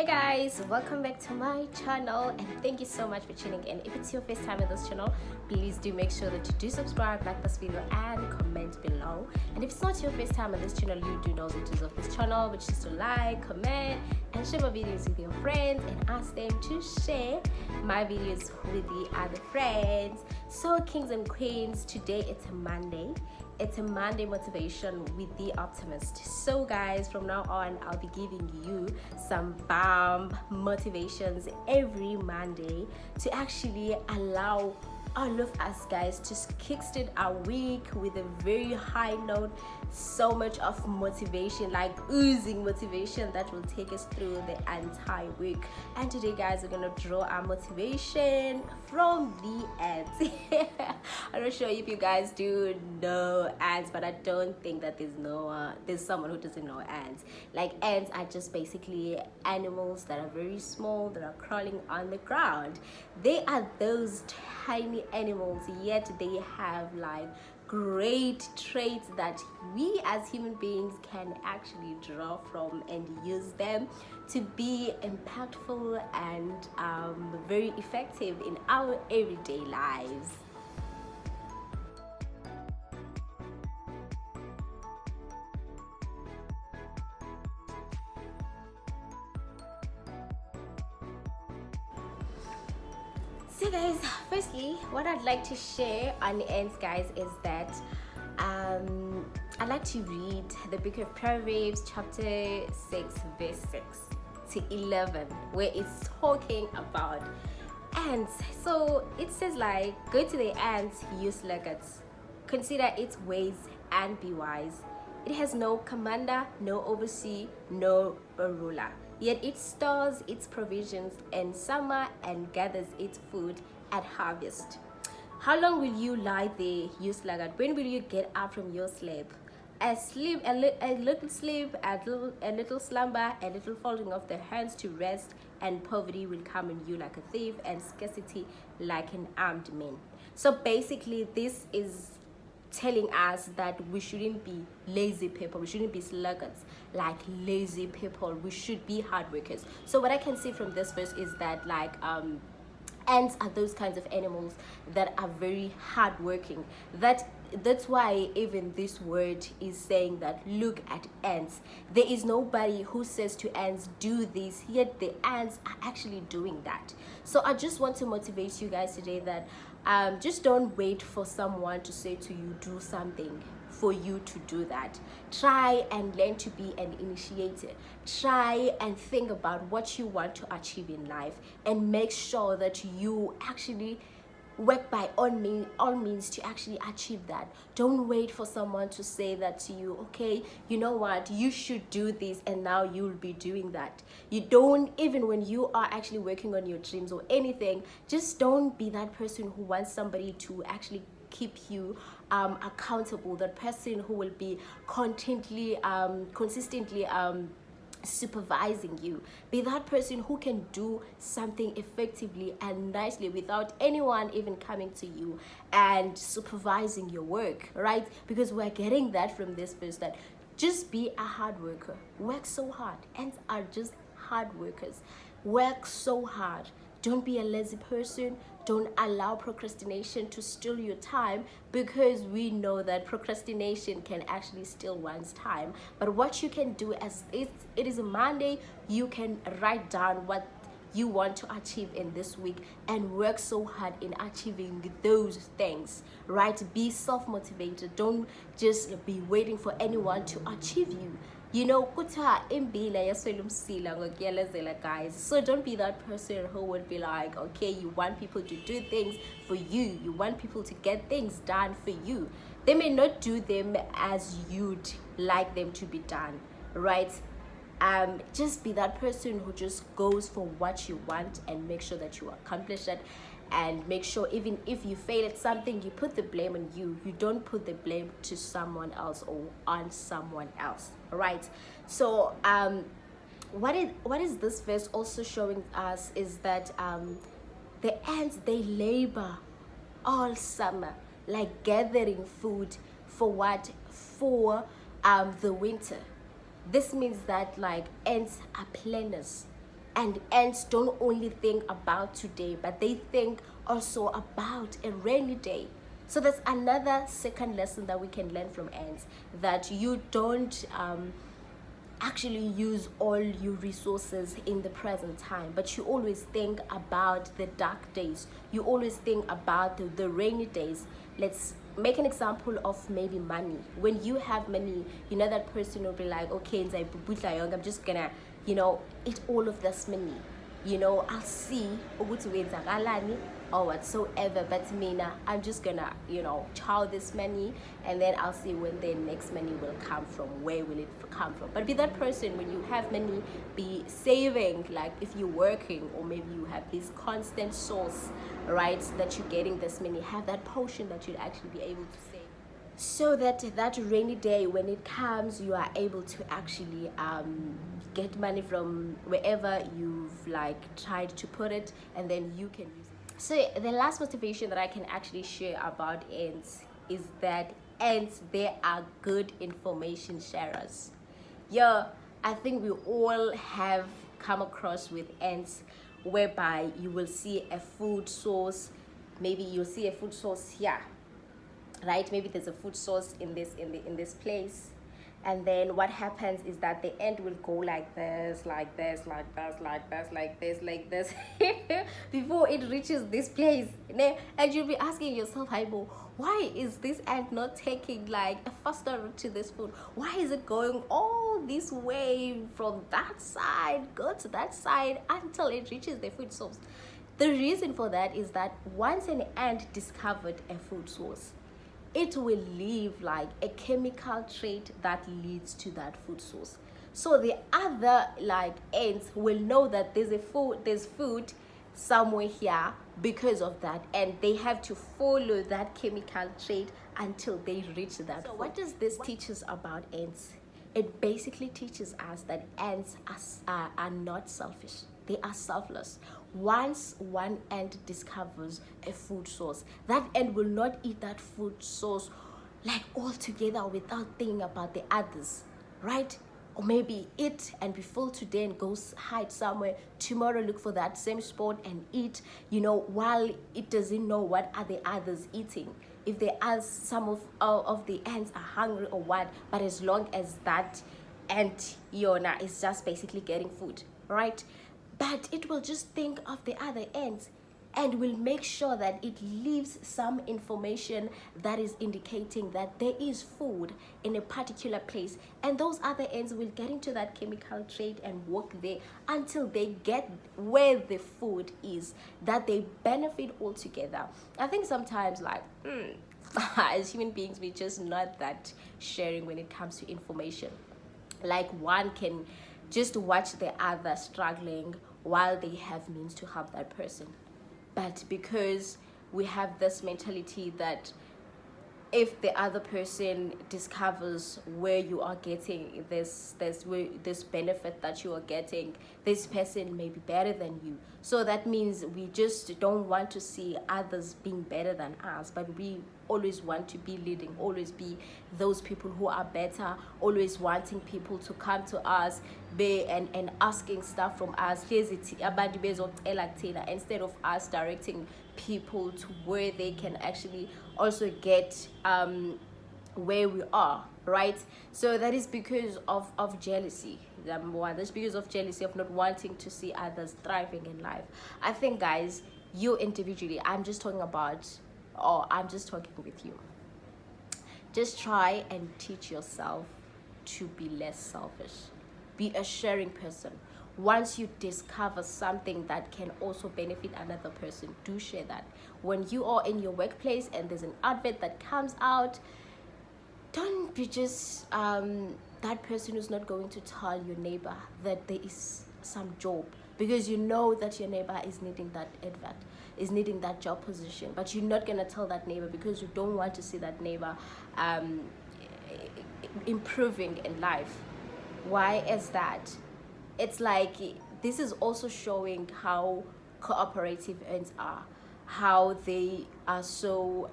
Hey guys, welcome back to my channel and thank you so much for tuning in. If it's your first time in this channel, please do make sure that you do subscribe, like this video and comment below. And if it's not your first time on this channel, you do know the duties of this channel, which is to like, comment and share my videos with your friends and ask them to share my videos with the other friends. So kings and queens, today it's a Monday. It's a Monday motivation with the optimist. So guys, from now on I'll be giving you some bomb motivations every Monday to actually allow all of us guys to kickstart our week with a very high note, so much of motivation, like oozing motivation that will take us through the entire week. And today guys, we're gonna draw our motivation from the ants. I'm not sure if you guys do know ants, but I don't think that there's someone who doesn't know ants. Like ants are just basically animals that are very small, that are crawling on the ground. They are those tiny animals, yet they have like great traits that we as human beings can actually draw from and use them to be impactful and very effective in our everyday lives. So guys, firstly, what I'd like to share on the ends guys is that I'd like to read the book of Proverbs chapter 6 verse 6 to 11, where it's talking about ants. So it says like, go to the ants, you sluggards, consider its ways and be wise. It has no commander, no overseer, no ruler. Yet it stores its provisions in summer and gathers its food at harvest. How long will you lie there, you sluggard? When will you get up from your sleep? A little sleep, a little slumber, a little folding of the hands to rest, and poverty will come on you like a thief, and scarcity like an armed man. So basically, this is telling us that we shouldn't be lazy people, we shouldn't be sluggards like lazy people, we should be hard workers. So what I can see from this verse is that like ants are those kinds of animals that are very hardworking. That's why even this word is saying that look at ants. There is nobody who says to ants do this, yet the ants are actually doing that. So I just want to motivate you guys today that just don't wait for someone to say to you do something for you to do that. Try and learn to be an initiator. Try and think about what you want to achieve in life and make sure that you actually work by all means to actually achieve that. Don't wait for someone to say that to you, okay, you know what, you should do this, and now you'll be doing that. You don't, even when you are actually working on your dreams or anything, just don't be that person who wants somebody to actually keep you accountable, that person who will be consistently supervising you. Be that person who can do something effectively and nicely without anyone even coming to you and supervising your work, right? Because we're getting that from this verse, that just be a hard worker, work so hard. Ants are just hard workers. Work so hard. Don't be a lazy person. Don't allow procrastination to steal your time, because we know that procrastination can actually steal one's time. But what you can do, as it is a Monday, you can write down what you want to achieve in this week and work so hard in achieving those things, right? Be self-motivated. Don't just be waiting for anyone to achieve you. You know, guys, so don't be that person who would be like, okay, you want people to do things for you, you want people to get things done for you. They may not do them as you'd like them to be done, right? Just be that person who just goes for what you want and make sure that you accomplish it, and make sure even if you fail at something, you put the blame on you. You don't put the blame to someone else or on someone else, right? So what is this verse also showing us is that the ants, they labor all summer, like gathering food for what? For the winter. This means that like ants are planners. And ants don't only think about today, but they think also about a rainy day. So that's another second lesson that we can learn from ants, that you don't actually use all your resources in the present time, but you always think about the dark days. You always think about the rainy days. Let's make an example of maybe money. When you have money, you know that person will be like, okay, I'm just gonna, eat all of this money. I'll see ukuthi wenzakalani or whatsoever, but mina, I'm just gonna, chow this money, and then I'll see when the next money will come from. Where will it come from? But be that person, when you have money, be saving, like if you're working, or maybe you have this constant source, right, that you're getting this money, have that potion that you'd actually be able to save, so that rainy day, when it comes, you are able to actually get money from wherever you've like tried to put it, and then you can use it. So the last motivation that I can actually share about ants is that ants, they are good information sharers. Yeah, I think we all have come across with ants, whereby you will see a food source. Maybe you'll see a food source here, right? Maybe there's a food source in this place, and then what happens is that the ant will go like this, like this, like this, like this, like this, like this, before it reaches this place. And you'll be asking yourself, Haibo, why is this ant not taking like a faster route to this food? Why is it going all this way from that side, go to that side until it reaches the food source? The reason for that is that once an ant discovered a food source, it will leave like a chemical trait that leads to that food source. So the other like ants will know that there's food somewhere here because of that, and they have to follow that chemical trait until they reach that. So what does this teach us about ants? It basically teaches us that ants are not selfish. They are selfless. Once one ant discovers a food source, that ant will not eat that food source like all together without thinking about the others, right? Or maybe eat and be full today and go hide somewhere. Tomorrow look for that same spot and eat, while it doesn't know what are the others eating. If they ask, some of the ants are hungry or what, but as long as that ant, Yona, is just basically getting food, right? But it will just think of the other ants and will make sure that it leaves some information that is indicating that there is food in a particular place, and those other ants will get into that chemical trait and walk there until they get where the food is, that they benefit all together. I think sometimes like as human beings, we're just not that sharing when it comes to information. Like one can just watch the other struggling while they have means to help that person. But because we have this mentality that if the other person discovers where you are getting this benefit that you are getting, this person may be better than you. So that means we just don't want to see others being better than us, but we always want to be leading, always be those people who are better, always wanting people to come to us and asking stuff from us, instead of us directing people to where they can actually also get where we are, right? So that is because of jealousy. Number one, that's because of jealousy, of not wanting to see others thriving in life. I think, guys, you individually, I'm just talking with you. Just try and teach yourself to be less selfish. Be a sharing person. Once you discover something that can also benefit another person, do share that. When you are in your workplace and there's an advert that comes out, don't be just that person who's not going to tell your neighbor that there is some job, because you know that your neighbor is needing that advert, is needing that job position, but you're not going to tell that neighbor because you don't want to see that neighbor improving in life. Why is that? It's like this is also showing how cooperative ants are, how they are so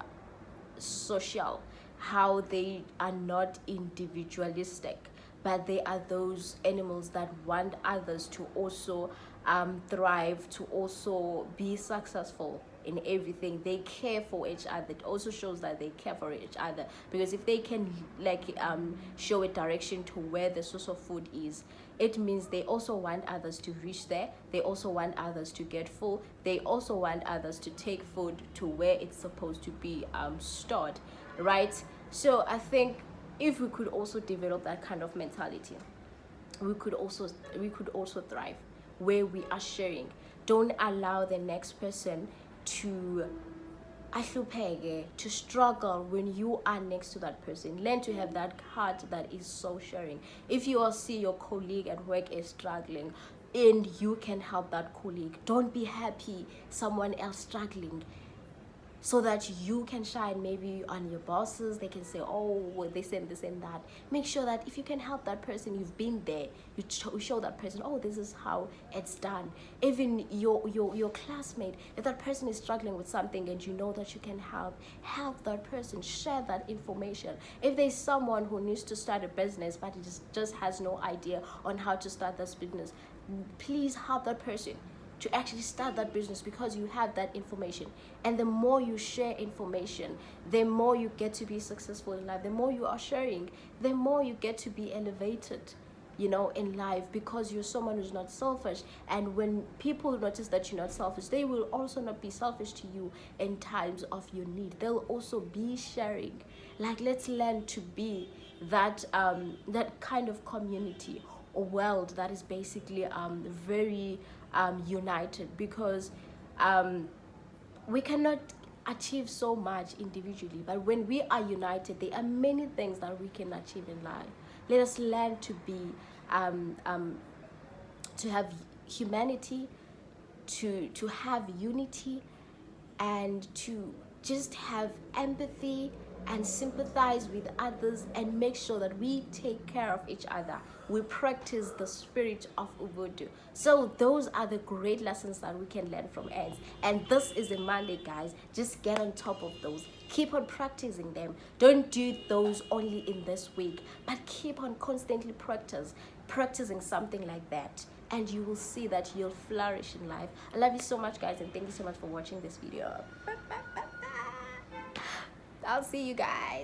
social, how they are not individualistic, but they are those animals that want others to also thrive, to also be successful in everything. They care for each other. It also shows that they care for each other, because if they can like show a direction to where the source of food is, it means they also want others to reach there. They also want others to get full. They also want others to take food to where it's supposed to be stored, right? So I think if we could also develop that kind of mentality, we could also thrive, where we are sharing. Don't allow the next person to to struggle when you are next to that person. Learn to have that heart that is so sharing. If you all see your colleague at work is struggling and you can help that colleague, don't be happy someone else struggling, so that you can shine. Maybe on your bosses, they can say, oh, well, this and this and that. Make sure that if you can help that person, you've been there, you show that person, oh, this is how it's done. Even your classmate, if that person is struggling with something and you know that you can help that person, share that information. If there's someone who needs to start a business but he just has no idea on how to start this business, please help that person to actually start that business, because you have that information. And the more you share information, the more you get to be successful in life. The more you are sharing, the more you get to be elevated, in life, because you're someone who's not selfish. And when people notice that you're not selfish, they will also not be selfish to you in times of your need. They'll also be sharing. Like, let's learn to be that that kind of community or world that is basically very united, because we cannot achieve so much individually, but when we are united, there are many things that we can achieve in life. Let us learn to be to have humanity, to have unity, and to just have empathy and sympathize with others, and make sure that we take care of each other. We practice the spirit of Ubuntu. So those are the great lessons that we can learn from ants. And this is a Monday, guys. Just get on top of those. Keep on practicing them. Don't do those only in this week, but keep on constantly practicing something like that, and you will see that you'll flourish in life. I love you so much, guys, and thank you so much for watching this video. I'll see you guys.